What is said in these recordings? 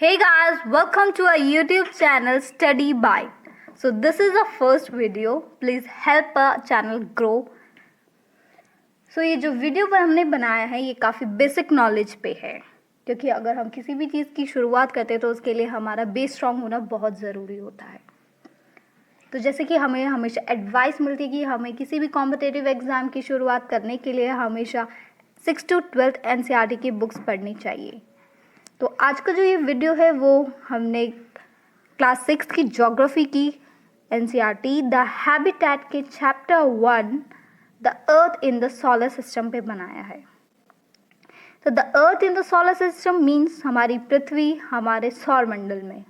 Hey guys, welcome to our YouTube channel Study by. So this is the first video. Please help our channel grow. ये जो video पर हमने बनाया है ये काफ़ी बेसिक नॉलेज पे है, क्योंकि अगर हम किसी भी चीज़ की शुरुआत करते हैं तो उसके लिए हमारा बेस स्ट्रांग होना बहुत ज़रूरी होता है। तो जैसे कि हमें हमेशा एडवाइस मिलती है कि हमें किसी भी कॉम्पिटिटिव एग्ज़ाम की शुरुआत करने के लिए हमेशा 6 to 12 NCERT की बुक्स पढ़नी चाहिए। तो आज का जो ये वीडियो है वो हमने क्लास 6 की ज्योग्राफी की NCERT द हैबिटेट के chapter 1 the earth in the solar system पे बनाया है। तो the earth in the solar system means हमारी पृथ्वी हमारे सौर मंडल में,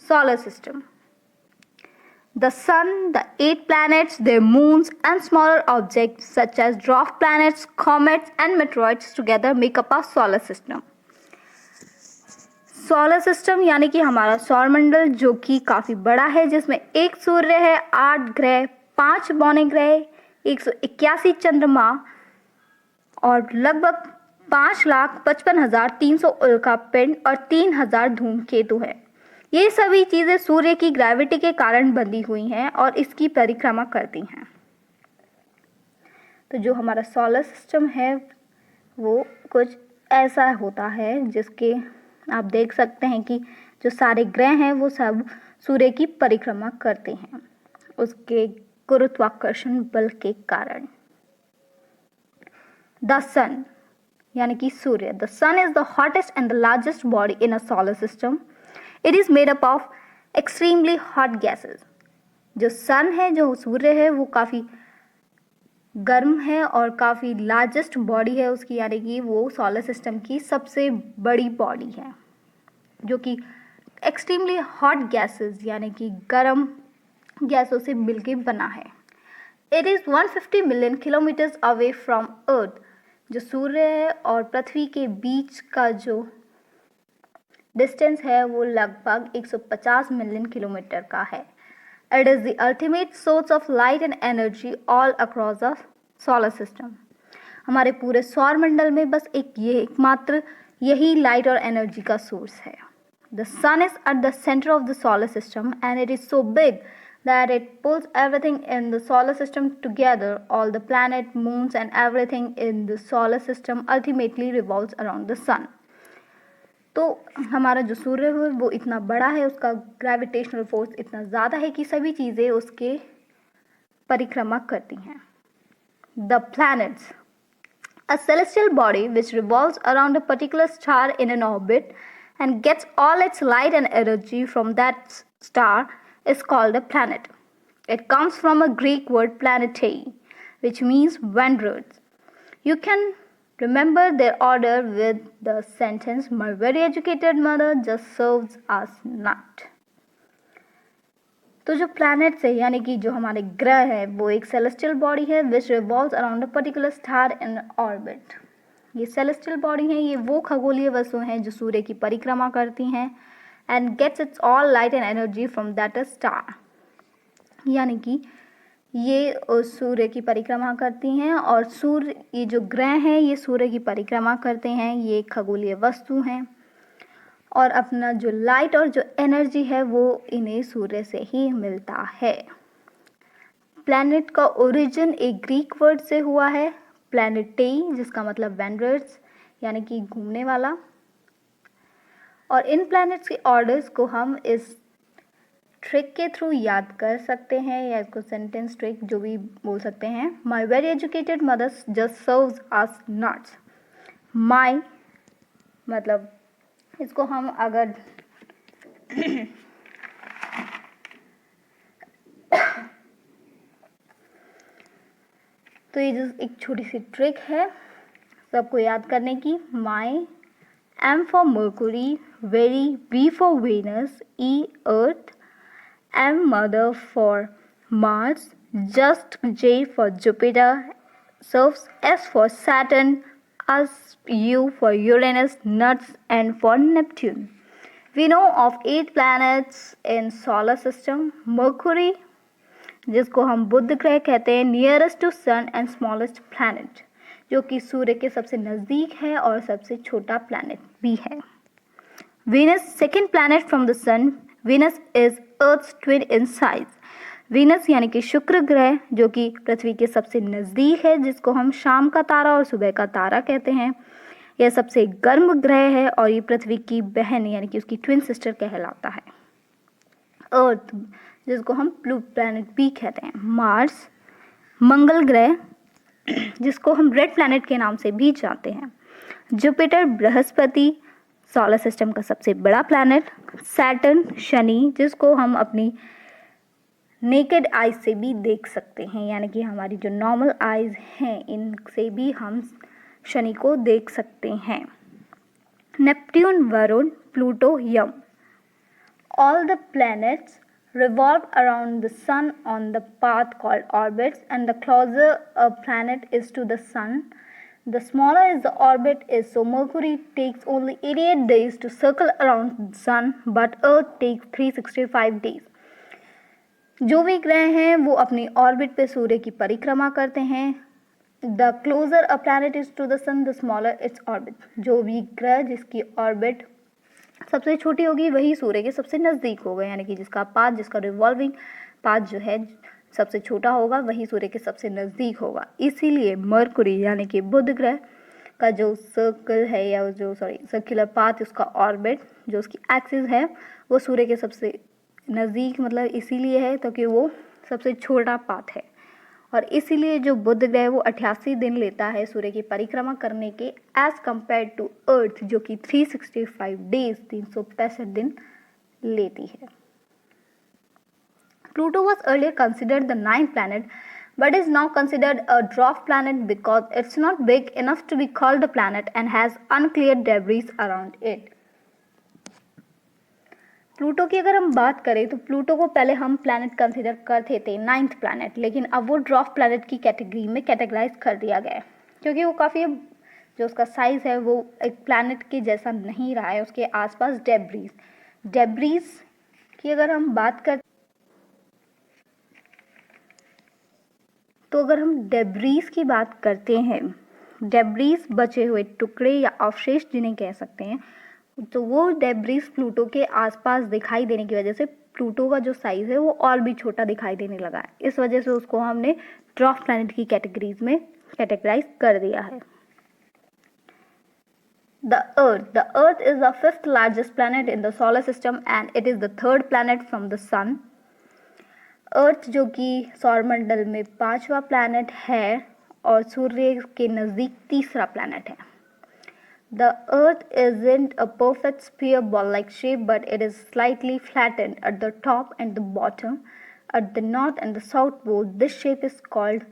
solar system. The sun, the 8 planets, their moons and smaller objects such as dwarf planets, comets and meteoroids together make up our solar system. Solar system यानी कि हमारा सौरमंडल जो कि काफ़ी बड़ा है, जिसमें एक सूर्य है, 8 ग्रह, 5 बौने ग्रह, 181 चंद्रमा और लगभग 5,55,300 उल्का पिंड और 3,000 धूमकेतु है। ये सभी चीज़ें सूर्य की ग्रेविटी के कारण बंधी हुई हैं और इसकी परिक्रमा करती हैं। तो जो हमारा सोलर सिस्टम है वो कुछ ऐसा होता है जिसके आप देख सकते हैं कि जो सारे ग्रह हैं वो सब सूर्य की परिक्रमा करते हैं उसके गुरुत्वाकर्षण बल के कारण। द सन यानी कि सूर्य, the sun is the hottest and the largest body in a solar system. It is made up of extremely hot gases. जो सन है, जो सूर्य है, वो काफ़ी गर्म है और काफ़ी लार्जेस्ट बॉडी है उसकी, यानी कि वो सोलर सिस्टम की सबसे बड़ी बॉडी है जो कि एक्सट्रीमली हॉट गैसेस यानी कि गर्म गैसों से मिलके बना है। It is 150 million kilometres away from earth. जो सूर्य है और पृथ्वी के बीच का जो डिस्टेंस है वो लगभग 150 मिलियन किलोमीटर का है। It is the ultimate source of light and energy all across the solar system. हमारे पूरे सौर मंडल में बस एकमात्र यही लाइट और एनर्जी का सोर्स है। The sun is at the centre of the solar system and it is so big that it pulls everything in the solar system together. All the planet, moons and everything in the solar system ultimately revolves around the sun. तो हमारा जो सूर्य है वो इतना बड़ा है, उसका ग्रेविटेशनल फोर्स इतना ज़्यादा है कि सभी चीज़ें उसके परिक्रमा करती हैं। The planets, a celestial body which revolves around a particular star in an orbit and gets all its light and energy from that star is called a planet. It comes from a Greek word planetae, which means wanderers. You can remember their order with the sentence, "My very educated mother just serves us nut." तो जो planets है यानी कि जो हमारे ग्रह है वो एक सेलेस्टियल बॉडी है विच revolves around a particular star in orbit. ये सेलेस्टियल बॉडी है, ये वो खगोलीय वस्तु हैं जो सूर्य की परिक्रमा करती हैं and gets its all light and energy from that star. यानी कि ये सूर्य की परिक्रमा करती हैं और सूर्य, ये जो ग्रह हैं ये सूर्य की परिक्रमा करते हैं, ये खगोलीय वस्तु हैं और अपना जो लाइट और जो एनर्जी है वो इन्हें सूर्य से ही मिलता है। प्लैनेट का ओरिजिन एक ग्रीक वर्ड से हुआ है, प्लैनेटेई, जिसका मतलब वेंडरर्स यानी कि घूमने वाला। और इन प्लैनेट्स के ऑर्डर्स को हम इस ट्रिक के थ्रू याद कर सकते हैं या इसको सेंटेंस ट्रिक जो भी बोल सकते हैं। My very educated mother just serves us nuts. My मतलब इसको हम अगर तो ये जो एक छोटी सी ट्रिक है सबको याद करने की। माई, M for Mercury, very, V for Venus, E Earth, M mother for Mars, just J for Jupiter, serves S for Saturn, us U for Uranus, nuts N for Neptune. We know of 8 planets in solar system. Mercury, जिसको हम बुध ग्रह कहते हैं, nearest to sun and smallest planet, जो कि सूर्य के सबसे नज़दीक है और सबसे छोटा प्लैनेट भी है। Venus, second planet from the sun. Venus is Earth's twin in size. Venus यानी कि शुक्र ग्रह जो कि पृथ्वी के सबसे नज़दीक है, जिसको हम शाम का तारा और सुबह का तारा कहते हैं। यह सबसे गर्म ग्रह है और ये पृथ्वी की बहन यानी कि उसकी ट्विन सिस्टर कहलाता है। अर्थ जिसको हम ब्लू प्लैनेट भी कहते हैं। मार्स, मंगल ग्रह जिसको हम रेड प्लैनेट के नाम से भी जानते हैं। जुपिटर, बृहस्पति सोलर सिस्टम का सबसे बड़ा प्लैनेट। सैटर्न, शनि जिसको हम अपनी नेकेड आइज से भी देख सकते हैं, यानी कि हमारी जो नॉर्मल आइज हैं इनसे भी हम शनि को देख सकते हैं। Neptune, Varun, Pluto, Yama. All the planets revolve around the sun on the path called orbits, and the closer a planet is to the sun, the smaller is the orbit is. So Mercury takes only 88 days to circle around the sun, but Earth takes 365 days. जो भी ग्रह हैं वो अपनी orbit पे सूर्य की परिक्रमा करते हैं। The closer a planet is to the sun, the smaller its orbit. जो भी ग्रह जिसकी ऑर्बिट सबसे छोटी होगी वही सूर्य के सबसे नज़दीक होगा, यानी कि जिसका पाथ, जिसका रिवॉल्विंग पाथ जो है सबसे छोटा होगा वही सूर्य के सबसे नज़दीक होगा। इसीलिए मरकुरी यानी कि बुध ग्रह का जो सर्कल है या जो सर्कुलर पाथ, उसका ऑर्बिट जो उसकी एक्सिस है वो सूर्य के सबसे नज़दीक मतलब इसीलिए है क्योंकि वो सबसे छोटा पाथ है। और इसीलिए जो बुध ग्रह वो 88 दिन लेता है सूर्य की परिक्रमा करने के, एज कंपेयर टू अर्थ जो कि 365 डेज 365 दिन लेती है। Pluto was earlier considered the 9th planet but is now considered a dwarf planet because it's not big enough to be called a planet and has uncleared debris around it. Pluto की अगर हम बात करें तो Pluto को पहले हम planet consider करते थे 9th प्लैनेट, लेकिन अब वो ड्वार्फ प्लैनेट की कैटेगरी में कैटेगराइज कर दिया गया है क्योंकि वो काफ़ी जो उसका साइज़ है वो एक प्लैनेट के जैसा नहीं रहा है। उसके आसपास डेब्रीज की अगर हम बात करें तो अगर हम डेब्रीज की बात करते हैं, डेब्रीज बचे हुए टुकड़े या अवशेष जिन्हें कह सकते हैं, तो वो डेब्रीज प्लूटो के आसपास दिखाई देने की वजह से प्लूटो का जो साइज़ है वो और भी छोटा दिखाई देने लगा है। इस वजह से उसको हमने ड्वार्फ प्लैनेट की कैटेगरीज में कैटेगराइज कर दिया है। The Earth is the 5th largest planet in the solar system and it is the 3rd planet from the sun. अर्थ जो कि सौरमंडल में 5वां प्लैनेट है और सूर्य के नज़दीक 3रा प्लैनेट है। The Earth isn't a perfect sphere ball-like shape, but it is slightly flattened at the top and the bottom. At the north and the south pole, this shape is called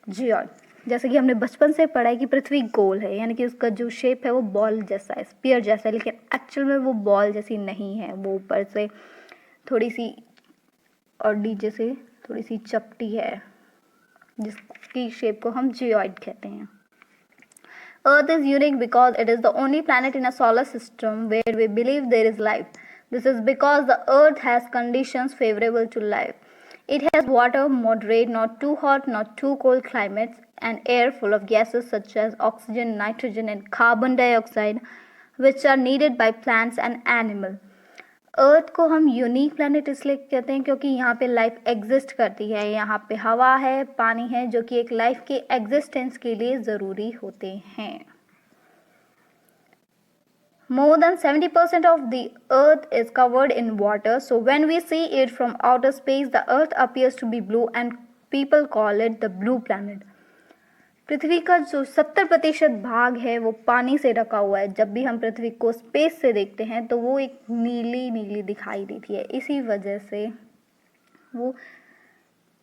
geoid. जैसे कि हमने बचपन से पढ़ा है कि पृथ्वी गोल है, यानी कि उसका जो शेप है वो बॉल जैसा है, स्पीयर जैसा है, लेकिन एक्चुअल में वो बॉल जैसी नहीं है। वो ऊपर से थोड़ी सी और नीचे से थोड़ी सी चपटी है, जिसकी शेप को हम जियोइड कहते हैं। Earth is unique because it is the only planet in a solar system where we believe there is life. This is because the Earth has conditions favorable to life. It has water, moderate, not too hot, not too cold climates, and air full of gases such as oxygen, nitrogen, and carbon dioxide, which are needed by plants and animals. अर्थ को हम unique planet इसलिए कहते हैं क्योंकि यहाँ पे life exist करती है। यहाँ पे हवा है, पानी है, जो कि एक लाइफ के एग्जिस्टेंस के लिए ज़रूरी होते हैं। More than 70% of the earth is covered in water, so when we see it from outer space, the earth appears to be blue and people call it the blue planet. पृथ्वी का जो 70% भाग है वो पानी से ढका हुआ है। जब भी हम पृथ्वी को स्पेस से देखते हैं तो वो एक नीली नीली दिखाई देती है, इसी वजह से वो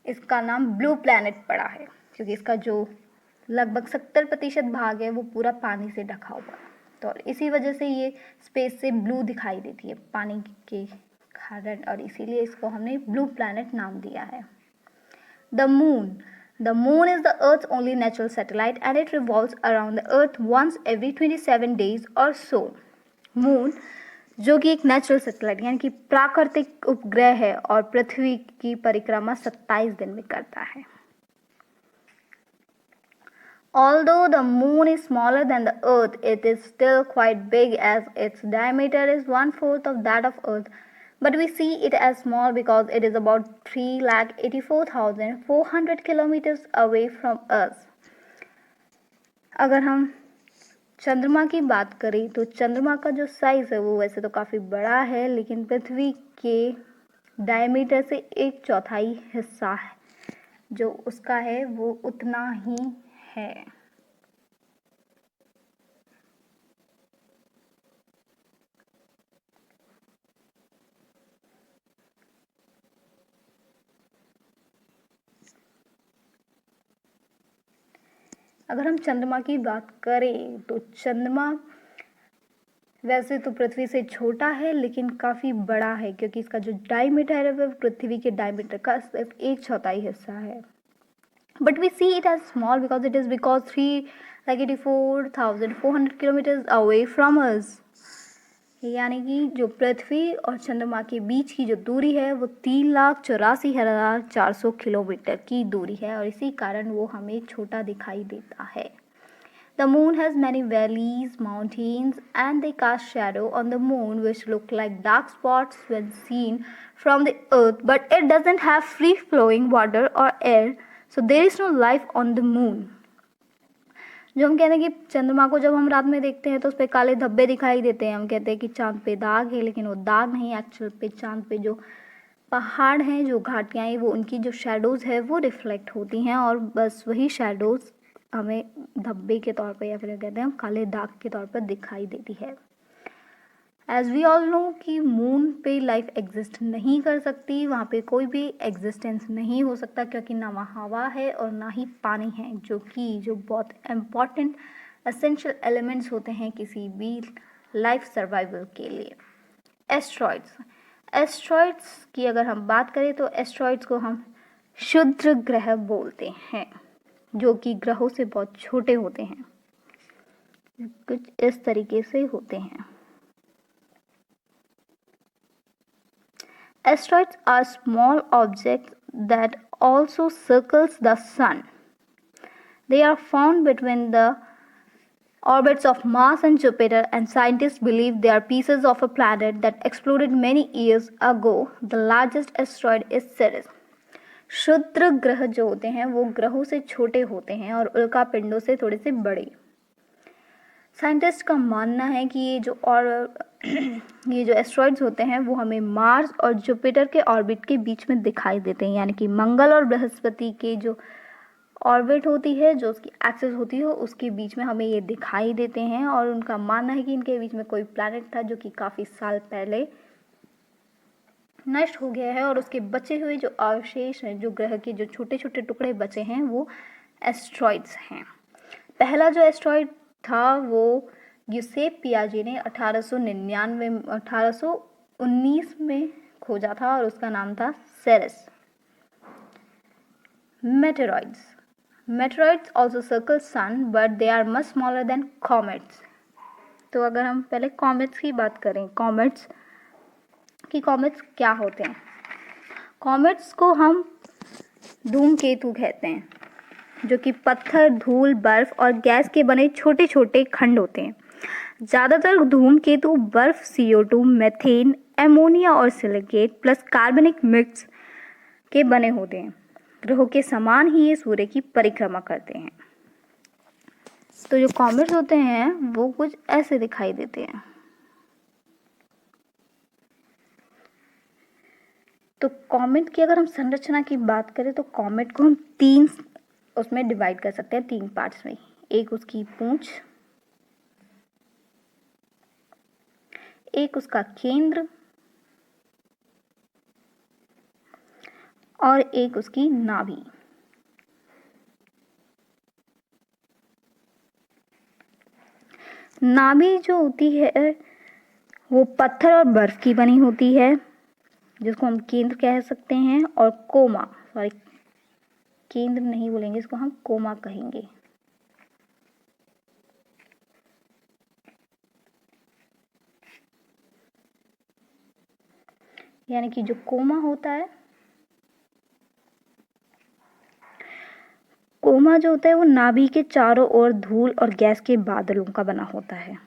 इसका नाम ब्लू प्लैनेट पड़ा है, क्योंकि इसका जो लगभग 70% भाग है वो पूरा पानी से ढका हुआ है। तो इसी वजह से ये स्पेस से ब्लू दिखाई देती है पानी के कारण, और इसीलिए इसको हमने ब्लू प्लैनेट नाम दिया है। The moon is the Earth's only natural satellite and it revolves around the Earth once every 27 days or so. Moon जो कि एक नेचुरल सैटेलाइट यानी कि प्राकृतिक उपग्रह है और पृथ्वी की परिक्रमा 27 दिन में करता है। Although the moon is smaller than the earth, it is still quite big as its diameter is 1/4 of that of earth. But we see it as small because it is about 3,84,400 kilometers away from us. अगर हम चंद्रमा की बात करें तो चंद्रमा का जो साइज है वो वैसे तो काफ़ी बड़ा है, लेकिन पृथ्वी के डायमीटर से 1/4 हिस्सा है जो उसका है वो उतना ही है। अगर हम चंद्रमा की बात करें तो चंद्रमा वैसे तो पृथ्वी से छोटा है लेकिन काफ़ी बड़ा है, क्योंकि इसका जो डायमीटर है वह पृथ्वी के डायमीटर का सिर्फ 1/4 हिस्सा है। But we see it as small because it is because 3,84,400 kilometres away from us. यानी कि जो पृथ्वी और चंद्रमा के बीच की जो दूरी है वो 3,84,400 किलोमीटर की दूरी है, और इसी कारण वो हमें छोटा दिखाई देता है। The moon has many valleys, mountains, and they cast shadow on the moon which look like dark spots when seen from the earth, but it doesn't have free flowing water or air, so there is no life on the moon. जो हम कहते हैं कि चंद्रमा को जब हम रात में देखते हैं तो उस पर काले धब्बे दिखाई देते हैं, हम कहते हैं कि चांद पे दाग है, लेकिन वो दाग नहीं, एक्चुअल पे चांद पे जो पहाड़ हैं, जो घाटियाँ हैं, वो उनकी जो शेडोज़ है वो रिफ्लेक्ट होती हैं, और बस वही शेडोज़ हमें धब्बे के तौर पे या फिर कहते हैं हम काले दाग के तौर पर दिखाई देती है। एज वी ऑल नो कि मून पे लाइफ एग्जिस्ट नहीं कर सकती, वहाँ पे कोई भी एग्जिस्टेंस नहीं हो सकता, क्योंकि ना वहाँ हवा है और ना ही पानी है, जो बहुत इम्पॉर्टेंट एसेंशियल एलिमेंट्स होते हैं किसी भी लाइफ सर्वाइवल के लिए। एस्ट्रॉइड्स की अगर हम बात करें तो एस्ट्रॉइड्स को हम क्षुद्र ग्रह बोलते हैं, जो कि ग्रहों से बहुत छोटे होते हैं, कुछ इस तरीके से होते हैं। Asteroids are small objects that also circles the sun. They are found between the orbits of Mars and Jupiter, and scientists believe they are pieces of a planet that exploded many years ago. The largest asteroid is Ceres. क्षुद्र ग्रह जो होते हैं वो ग्रहों से छोटे होते हैं और उल्का पिंडों से थोड़े से बड़े। साइंटिस्ट का मानना है कि ये जो एस्ट्रॉइड्स होते हैं वो हमें मार्स और जुपिटर के ऑर्बिट के बीच में दिखाई देते हैं, यानी कि मंगल और बृहस्पति के जो ऑर्बिट होती है, जो उसकी एक्सिस होती है, उसके बीच में हमें ये दिखाई देते हैं। और उनका मानना है कि इनके बीच में कोई प्लैनेट था जो कि काफ़ी साल पहले नष्ट हो गया है, और उसके बचे हुए जो अवशेष हैं, जो ग्रह के जो छोटे छोटे टुकड़े बचे हैं, वो एस्ट्रॉइड्स हैं। पहला जो एस्ट्रॉइड था वो यूसेप पियाजे ने 1819 में खोजा था, और उसका नाम था Ceres. Meteoroids also circle sun, but they are much smaller than comets. तो अगर हम पहले कॉमेट्स की बात करें, कॉमेट्स क्या होते हैं? कॉमेट्स को हम धूमकेतु कहते हैं, जो कि पत्थर, धूल, बर्फ और गैस के बने छोटे छोटे खंड होते हैं। ज़्यादातर धूमकेतु बर्फ, CO2, मीथेन, एमोनिया और सिलिकेट प्लस कार्बनिक मिक्स के बने होते हैं। ग्रहों के समान ही ये सूर्य की परिक्रमा करते हैं। तो जो कॉमेट्स होते हैं वो कुछ ऐसे दिखाई देते हैं। तो कॉमेट की अगर हम संरचना की बात करें तो कॉमेट को हम 3 उसमें डिवाइड कर सकते हैं, 3 पार्ट्स में। एक उसकी पूंछ, एक उसका केंद्र और एक उसकी नाभि। नाभि जो होती है वो पत्थर और बर्फ की बनी होती है, जिसको हम केंद्र कह सकते हैं, और केंद्र नहीं बोलेंगे, इसको हम कोमा कहेंगे। यानी कि जो कोमा होता है, कोमा जो होता है वो नाभि के चारों ओर धूल और गैस के बादलों का बना होता है।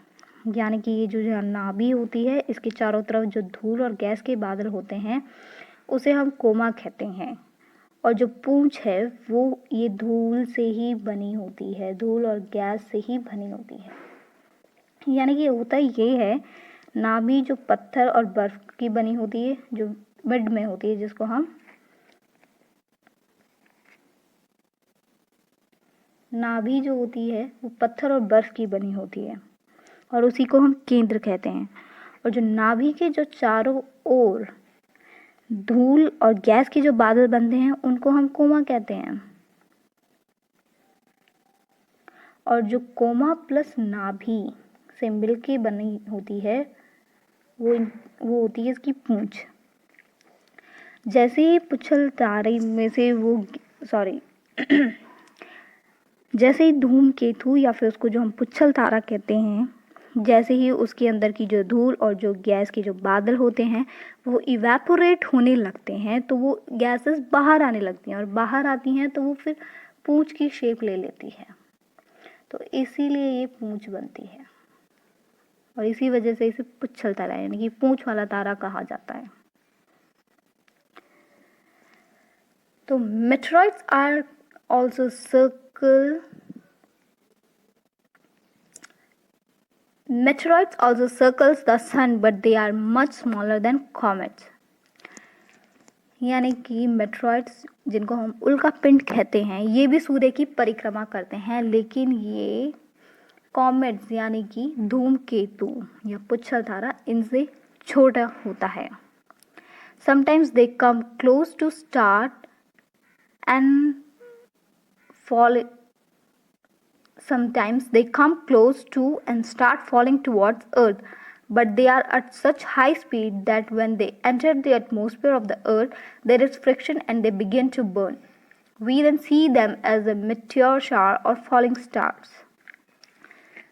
यानी कि ये जो नाभि होती है इसके चारों तरफ जो धूल और गैस के बादल होते हैं उसे हम कोमा कहते हैं। और जो पूंछ है वो ये धूल से ही बनी होती है, धूल और गैस से ही बनी होती है। यानी कि होता ये है, नाभि जो पत्थर और बर्फ की बनी होती है, जो मिड में होती है, जिसको हम नाभि जो होती है वो पत्थर और बर्फ की बनी होती है और उसी को हम केंद्र कहते हैं। और जो नाभि के जो चारों ओर धूल और गैस के जो बादल बनते हैं उनको हम कोमा कहते हैं। और जो कोमा प्लस नाभि से मिलके बनी होती है वो होती है इसकी पूंछ। जैसे ही पुच्छल तारे में से वो जैसे ही धूमकेतु या फिर उसको जो हम पुच्छल तारा कहते हैं, जैसे ही उसके अंदर की जो धूल और जो गैस के जो बादल होते हैं वो इवेपोरेट होने लगते हैं तो वो गैसेस बाहर आने लगती हैं और बाहर आती हैं तो वो फिर पूंछ की शेप ले लेती है। तो इसीलिए ये पूंछ बनती है और इसी वजह से इसे पुच्छल तारा यानी कि पूंछ वाला तारा कहा जाता है। तो meteoroids are also circles the sun but they are much smaller than comets। यानी कि मेट्रॉइड्स जिनको हम उल्का पिंड कहते हैं ये भी सूर्य की परिक्रमा करते हैं, लेकिन ये कॉमेट्स यानी कि धूमकेतु या पुच्छल तारा इनसे छोटा होता है। Sometimes they come close to start and fall. Sometimes they come close to and start falling towards Earth, but they are at such high speed that when they enter the atmosphere of the Earth, there is friction and they begin to burn. We then see them as a meteor shower or falling stars.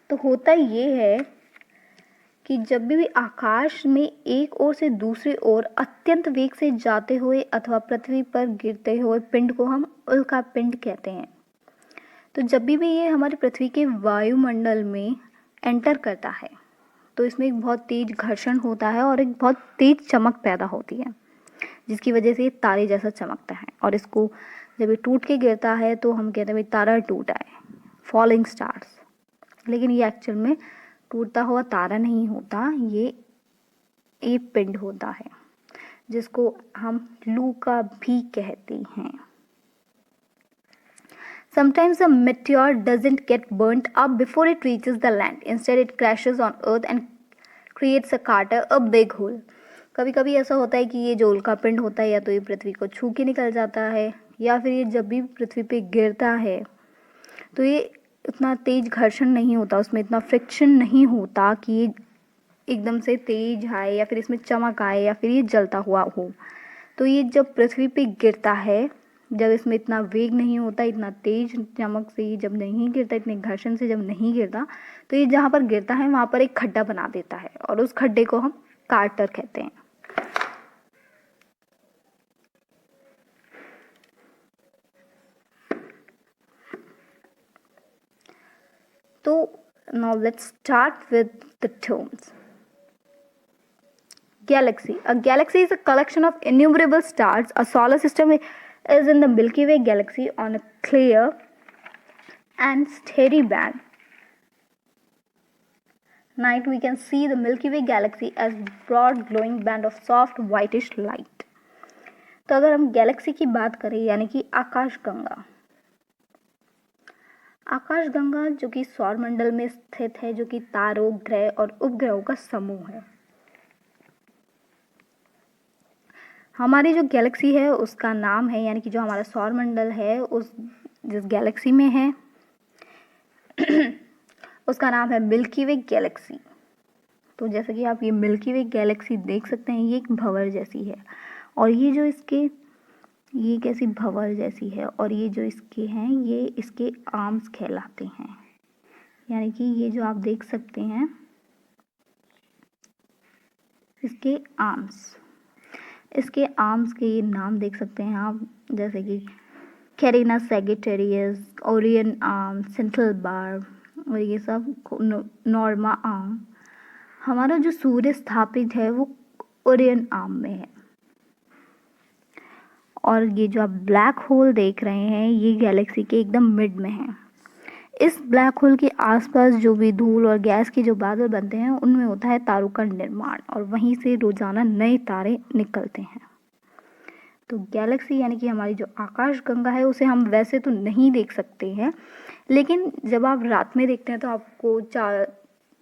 तो होता ये है कि जब भी आकाश में एक ओर से दूसरी ओर अत्यंत वेग से जाते हुए अथवा पृथ्वी पर गिरते हुए पिंड को हम उल्का पिंड कहते हैं। तो जब भी ये हमारी पृथ्वी के वायुमंडल में एंटर करता है तो इसमें एक बहुत तेज घर्षण होता है और एक बहुत तेज चमक पैदा होती है, जिसकी वजह से ये तारे जैसा चमकता है। और इसको जब ये टूट के गिरता है तो हम कहते हैं भाई तारा टूटा है, फॉलिंग स्टार्स। लेकिन ये एक्चुअल में टूटता हुआ तारा नहीं होता, ये पिंड होता है जिसको हम लूका भी कहते हैं। Sometimes a meteor doesn't get burnt up before it reaches the land. Instead, it crashes on Earth and creates a crater, a big hole. कभी कभी ऐसा होता है कि ये जो उल्का पिंड होता है या तो ये पृथ्वी को छू के निकल जाता है या फिर ये जब भी पृथ्वी पे गिरता है तो ये इतना तेज घर्षण नहीं होता, उसमें इतना फ्रिक्शन नहीं होता कि ये एकदम से तेज आए या फिर इसमें चमक आए या फिर ये जलता हुआ हो। तो ये जब पृथ्वी पे गिरता है, जब इसमें इतना वेग नहीं होता, इतना तेज चमक से ये जब नहीं गिरता, इतने घर्षण से जब नहीं गिरता, तो ये जहाँ पर गिरता है वहाँ पर एक खड्डा बना देता है और उस खड्डे को हम कार्टर कहते हैं। तो now let's start with the terms. Galaxy. A galaxy is a collection of innumerable stars. A solar system is in the Milky Way galaxy on a clear and steady band. Night we can see the Milky Way galaxy as broad glowing band of soft whitish light. तो अगर हम Galaxy की बात करें यानी कि आकाशगंगा जो कि सौरमंडल में स्थित है, जो कि तारों, ग्रह और उपग्रहों का समूह है। हमारी जो गैलेक्सी है उसका नाम है, यानी कि जो हमारा सौरमंडल है उस जिस गैलेक्सी में है उसका नाम है मिल्की वे गैलेक्सी। तो जैसे कि आप ये मिल्की वे गैलेक्सी देख सकते हैं, ये एक भंवर जैसी है और ये जो ये कैसी भंवर जैसी है और ये जो इसके हैं ये इसके आर्म्स कहलाते हैं। यानी कि ये जो आप देख सकते हैं इसके आर्म्स के ये नाम देख सकते हैं आप, जैसे कि carina Sagittarius, Orion arm, central bar और ये सब नॉर्मा आर्म। हमारा जो सूर्य स्थापित है वो ओरियन आर्म में है। और ये जो आप ब्लैक होल देख रहे हैं ये गैलेक्सी के एकदम मिड में है। इस ब्लैक होल के आसपास जो भी धूल और गैस के जो बादल बनते हैं उनमें होता है तारों का निर्माण और वहीं से रोजाना नए तारे निकलते हैं। तो गैलेक्सी यानी कि हमारी जो आकाश गंगा है उसे हम वैसे तो नहीं देख सकते हैं, लेकिन जब आप रात में देखते हैं तो आपको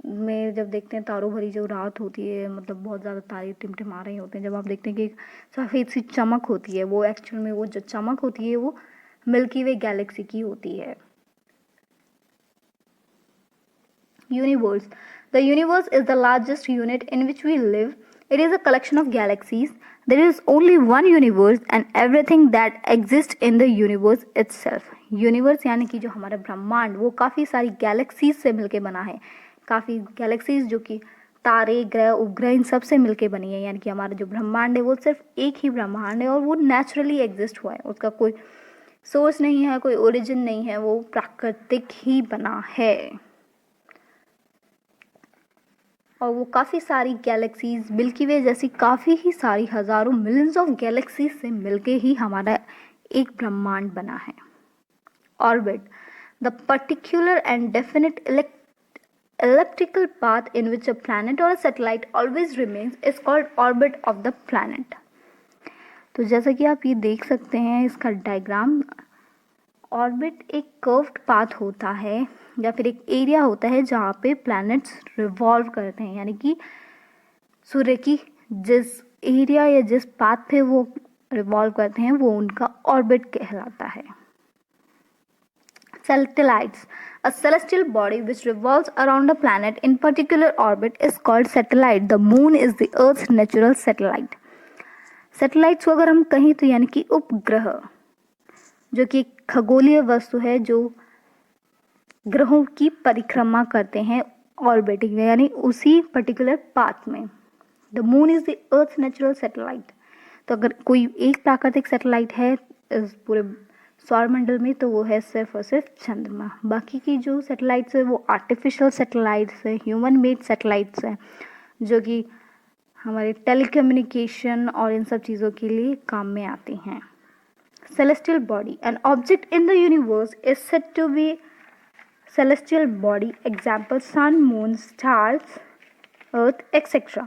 में जब देखते हैं तारों भरी जो रात होती है, मतलब बहुत ज़्यादा तारे टिमटिमा रहे होते हैं, जब आप देखते हैं कि सफ़ेद सी चमक होती है, वो एक्चुअल में वो जो चमक होती है वो मिल्की वे गैलेक्सी की होती है। Universe. The universe is the largest unit in which we live. It is a collection of galaxies. There is only one universe and everything that exists in the universe itself. Universe यानी कि जो हमारा ब्रह्मांड वो काफ़ी सारी galaxies से मिलके बना है। काफ़ी गैलेक्सीज जो कि तारे, ग्रह, उपग्रह इन सब से मिलके बनी है। यानी कि हमारा जो ब्रह्मांड है वो सिर्फ एक ही ब्रह्मांड है और वो नेचुरली एग्जिस्ट हुआ है। उसका कोई सोर्स नहीं है, कोई ओरिजिन नहीं है, वो प्राकृतिक ही बना है। और वो काफ़ी सारी गैलेक्सीज, मिल्की वे जैसी काफ़ी ही सारी हज़ारों मिलियंस ऑफ गैलेक्सीज से मिलके ही हमारा एक ब्रह्मांड बना है। Orbit, the particular and definite elliptical path in which a planet or a satellite always remains is called orbit of the planet. तो जैसा कि आप ये देख सकते हैं इसका डायग्राम, ऑर्बिट एक कर्व्ड पाथ होता है या फिर एक एरिया होता है जहाँ पे प्लैनेट्स रिवॉल्व करते हैं। यानी कि सूर्य की जिस एरिया या जिस पाथ पे वो रिवॉल्व करते हैं वो उनका ऑर्बिट कहलाता है। Satellites, a celestial body which revolves around a planet in particular orbit is called satellite. The moon is the Earth's natural satellite. Satellites को अगर हम कहें तो यानी कि उपग्रह, जो कि खगोलीय वस्तु है जो ग्रहों की परिक्रमा करते हैं ऑर्बिटिंग में, यानी उसी पर्टिकुलर पाथ में। The moon is the earth's natural satellite. तो अगर कोई एक प्राकृतिक सैटेलाइट है इस पूरे सौरमंडल में तो वो है सिर्फ और सिर्फ चंद्रमा। बाकी की जो सैटेलाइट्स है वो आर्टिफिशियल सैटेलाइट्स है, ह्यूमन मेड सैटेलाइट्स है, जो कि हमारे टेलीकम्युनिकेशन और इन सब चीज़ों के लिए काम में आती हैं। Celestial body, an object in the universe is said to be celestial body, example sun, moon, stars, earth, etc.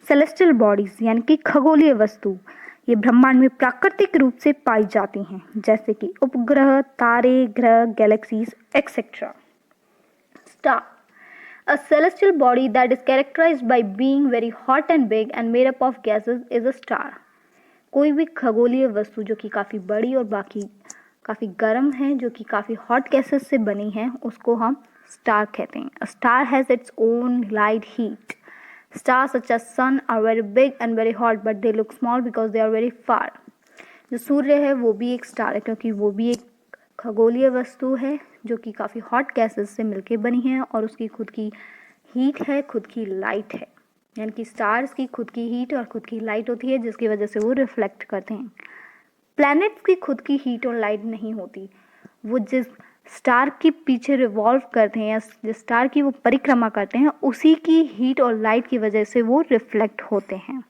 celestial bodies यानी कि खगोलीय वस्तु ये ब्रह्मांड में प्राकृतिक रूप से पाई जाती हैं, जैसे कि उपग्रह, तारे, ग्रह, galaxies etcetera. Star, a celestial body that is characterized by being very hot and big and made up of gases is a star. कोई भी खगोलीय वस्तु जो कि काफ़ी बड़ी और बाकी काफ़ी गर्म है, जो कि काफ़ी हॉट गैसेस से बनी है, उसको हम स्टार कहते हैं। A star has its own light heat. Stars such as sun are very big and very hot, but they look small because they are very far. जो सूर्य है वो भी एक स्टार है क्योंकि वो भी एक खगोलीय वस्तु है जो कि काफ़ी हॉट गैसेस से मिलके बनी है और उसकी खुद की हीट है, खुद की लाइट है। यानी कि स्टार्स की खुद की हीट और खुद की लाइट होती है जिसकी वजह से वो रिफ्लेक्ट करते हैं। प्लैनेट्स की खुद की हीट और लाइट नहीं होती, वो जिस स्टार के पीछे रिवॉल्व करते हैं या जिस स्टार की वो परिक्रमा करते हैं उसी की हीट और लाइट की वजह से वो रिफ्लेक्ट होते हैं।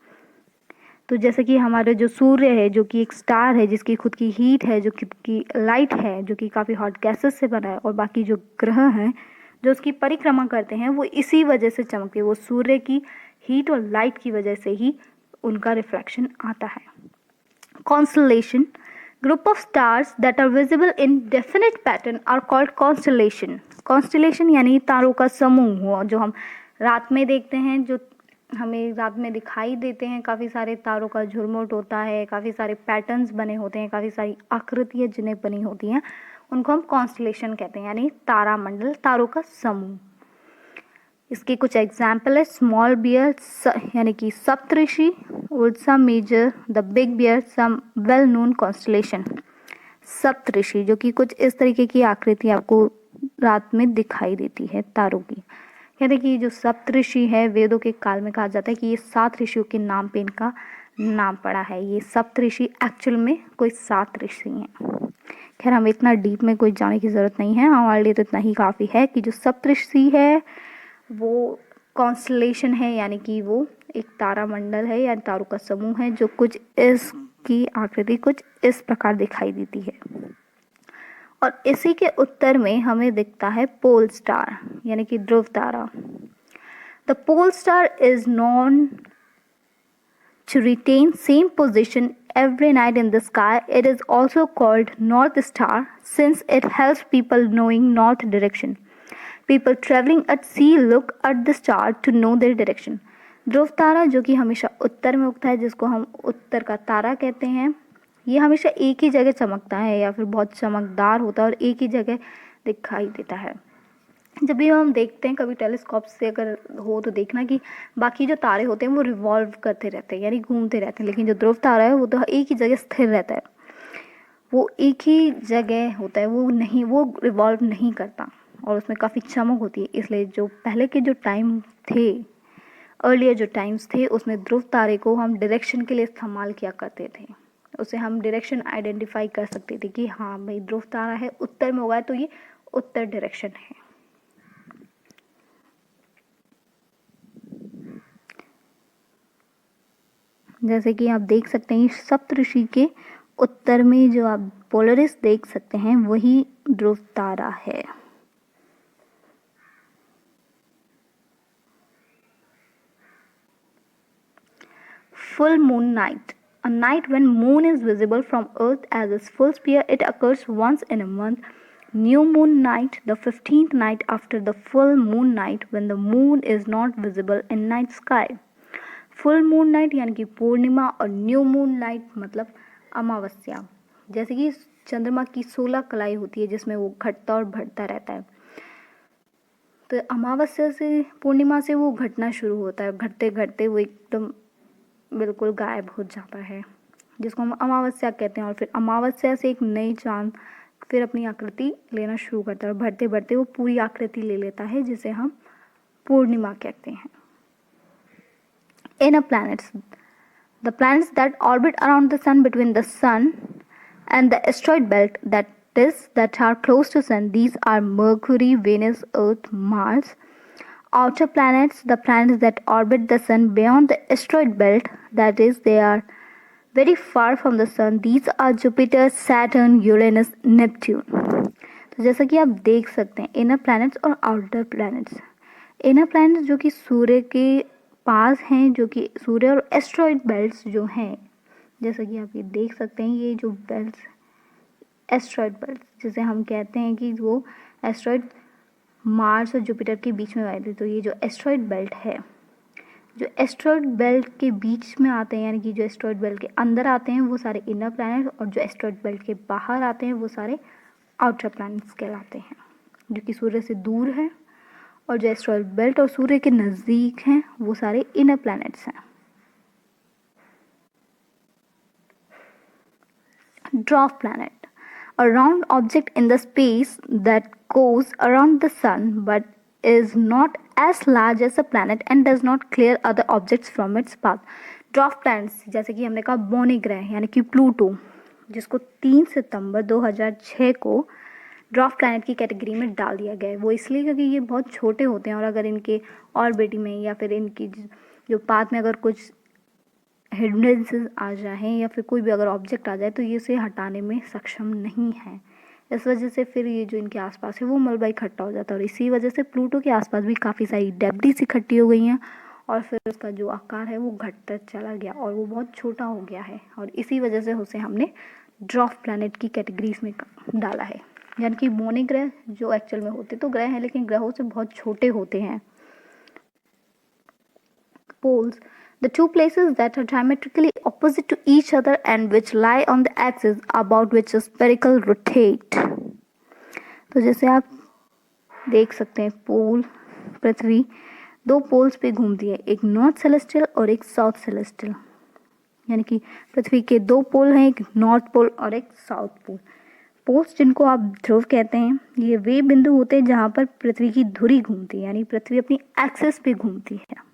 तो जैसे कि हमारा जो सूर्य है जो कि एक स्टार है जिसकी खुद की हीट है, जो खुद की लाइट है, जो कि काफ़ी हॉट गैसेस से बना है, और बाकी जो ग्रह हैं जो उसकी परिक्रमा करते हैं वो इसी वजह से चमकते हैं, वो सूर्य की हीट और लाइट की वजह से ही उनका रिफ्लेक्शन आता है। Constellation, group of stars that are visible in definite pattern are called constellation. Constellation यानी तारों का समूह हुआ जो हम रात में देखते हैं, जो हमें रात में दिखाई देते हैं। काफ़ी सारे तारों का झुरमुट होता है, काफ़ी सारे पैटर्न्स बने होते हैं, काफ़ी सारी आकृतियाँ जिन्हें बनी होती हैं, उनको हम कॉन्स्टलेशन कहते हैं, यानी तारामंडल, तारों का समूह। इसके कुछ एग्जाम्पल है स्मॉल बियर यानी कि Saptarishi, Ursa Major, the big bear, some well known constellation. Saptarishi जो कि कुछ इस तरीके की आकृति आपको रात में दिखाई देती है तारों की। कहते हैं कि जो सप्तऋषि है वेदों के काल में कहा जाता है कि ये 7 ऋषियों के नाम पे इनका नाम पड़ा है। ये सप्तऋषि एक्चुअल में कोई 7 ऋषि हैं। खैर हमें इतना डीप में कोई जाने की ज़रूरत नहीं है, हमारे लिए तो इतना ही काफ़ी है कि जो सप्तऋषि है वो कॉन्स्टलेशन है, यानी कि वो एक तारामंडल है या तारों का समूह है जो कुछ इसकी आकृति कुछ इस प्रकार दिखाई देती है। और इसी के उत्तर में हमें दिखता है पोल स्टार यानी कि ध्रुव तारा। The pole star is known to retain same position every night in the sky. It is also called North Star since it helps people knowing north direction. People traveling at sea look at the star to know their direction. ध्रुव तारा जो कि हमेशा उत्तर में उगता है, जिसको हम उत्तर का तारा कहते हैं, ये हमेशा एक ही जगह चमकता है या फिर बहुत चमकदार होता है और एक ही जगह दिखाई देता है। जब भी हम देखते हैं कभी टेलीस्कोप से अगर हो तो देखना कि बाकी जो तारे होते हैं वो रिवॉल्व करते रहते हैं यानी घूमते रहते हैं, लेकिन जो ध्रुव तारा है वो तो एक ही जगह स्थिर रहता है, वो एक ही जगह होता है, वो रिवॉल्व नहीं करता और उसमें काफ़ी चमक होती है। इसलिए जो पहले के जो टाइम थे, अर्लियर जो टाइम्स थे, उसमें ध्रुव तारे को हम डायरेक्शन के लिए इस्तेमाल किया करते थे। उसे हम डायरेक्शन आइडेंटिफाई कर सकते थे कि हाँ भाई ध्रुव तारा है, उत्तर में होगा तो ये उत्तर डायरेक्शन है। जैसे कि आप देख सकते हैं सप्तऋषि के उत्तर में जो आप पोलरिस देख सकते हैं वही ध्रुव तारा है। Full moon night, a night when moon is visible from earth as its full sphere. It occurs once in a month. New moon night, the 15th night after the full moon night when the moon is not visible in night sky. Full moon night यानी कि पूर्णिमा और new moon night मतलब अमावस्या। जैसे कि चंद्रमा की 16 कलाई होती है जिसमें वो घटता और बढ़ता रहता है, तो अमावस्या से पूर्णिमा से वो घटना शुरू होता है, घटते घटते वो एकदम बिल्कुल गायब हो जाता है, जिसको हम अमावस्या कहते हैं। और फिर अमावस्या से एक नई चांद फिर अपनी आकृति लेना शुरू करता है और बढ़ते बढ़ते वो पूरी आकृति ले लेता है, जिसे हम पूर्णिमा कहते हैं। Inner planets, the planets that orbit around the sun between the sun and the asteroid belt, that are close to sun, these are Mercury, Venus, Earth, Mars. Outer planets, the planets that orbit the sun beyond the asteroid belt, that is they are very far from the sun, these are Jupiter, Saturn, Uranus, Neptune. तो जैसा कि आप देख सकते हैं inner planets और outer planets. Inner planets जो कि सूर्य के पास हैं, जो कि सूर्य और एस्ट्रॉइड बेल्ट्स जो हैं, जैसा कि आप ये देख सकते हैं, ये जो बेल्ट्स एस्ट्रॉइड बेल्ट्स जिसे हम कहते हैं कि वो एस्ट्रॉइड मार्स और जुपिटर के बीच में आए थे, तो ये जो एस्ट्रॉइड बेल्ट है, जो एस्ट्रॉइड बेल्ट के बीच में आते हैं यानी कि जो एस्ट्रॉइड बेल्ट के अंदर आते हैं वो सारे इनर प्लैनेट और जो एस्ट्रॉइड बेल्ट के बाहर आते हैं वो सारे आउटर प्लैनेट्स कहलाते हैं, जो कि सूर्य से दूर है। और जो एस्ट्रॉइड बेल्ट और सूर्य के नज़दीक हैं वो सारे इनर प्लैनेट्स हैं। Dwarf planet, a round object in the space that goes around the sun but is not as large as a planet and does not clear other objects from its path. Dwarf planets जैसे कि हमने कहा बोनी ग्रह यानी कि Pluto, जिसको 3 सितंबर 2006 को dwarf planet की कैटेगरी में डाल दिया गया है। वो इसलिए क्योंकि ये बहुत छोटे होते हैं और अगर इनके ऑर्बिट में या फिर इनकी जो पाथ में अगर कुछ हिंड्रेंसेस आ जाएं या फिर कोई भी अगर ऑब्जेक्ट आ जाए तो ये इसे हटाने में सक्षम नहीं है। इस वजह से फिर ये जो इनके आसपास है वो मलबा इकट्ठा हो जाता है और इसी वजह से प्लूटो के आसपास भी काफ़ी सारी डेब्रिस इकट्ठी हो गई हैं और फिर उसका जो आकार है वो घटता चला गया और वो बहुत छोटा हो गया है और इसी वजह से उसे हमने ड्वार्फ प्लैनेट की कैटेगरीज में डाला है। यानी कि बोनी ग्रह जो एक्चुअल में होते तो ग्रह हैं लेकिन ग्रहों से बहुत छोटे होते हैं। Poles, the two places that are diametrically opposite to each other and which lie on the axis about which a spherical rotate. तो जैसे आप देख सकते हैं पोल, पृथ्वी 2 पोल्स पे घूमती है, एक नॉर्थ सेलेस्टियल और एक साउथ सेलेस्टियल। यानी कि पृथ्वी के 2 पोल हैं, एक नॉर्थ पोल और एक साउथ पोल। पोल्स जिनको आप ध्रुव कहते हैं, ये वे बिंदु होते हैं जहाँ पर पृथ्वी की धुरी घूमती है, यानी पृथ्वी अपनी एक्सिस पे घूमती है।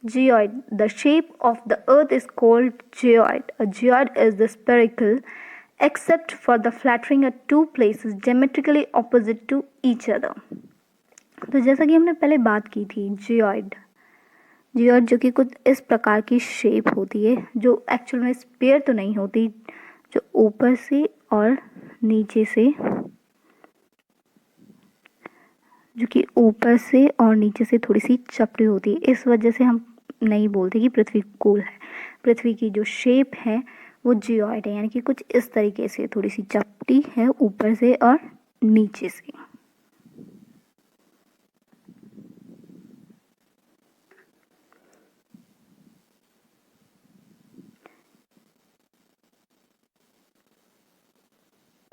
Geoid. The shape of the earth is called geoid. A geoid is the spherical except for the flattering at two places diametrically opposite to each other. तो जैसा कि हमने पहले बात की थी जियोइड जो कि कुछ इस प्रकार की शेप होती है जो एक्चुअल में स्पेयर तो नहीं होती, जो ऊपर से और नीचे से थोड़ी सी चपटी होती है. इस वजह से हम नहीं बोलते कि पृथ्वी गोल है. पृथ्वी की जो शेप है वो जियोइड है, यानी कि कुछ इस तरीके से थोड़ी सी चपटी है ऊपर से और नीचे से.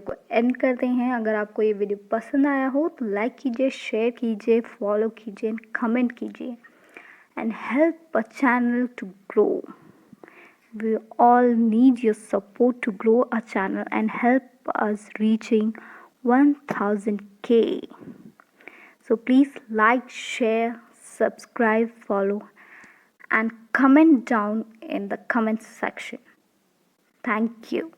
को एंड करते हैं. अगर आपको ये वीडियो पसंद आया हो तो लाइक कीजिए, शेयर कीजिए, फॉलो कीजिए, कमेंट कीजिए and help our channel to grow. We all need your support to grow our channel and help us reaching 1000k. So please like, share, subscribe, follow and comment down in the comment section. Thank you.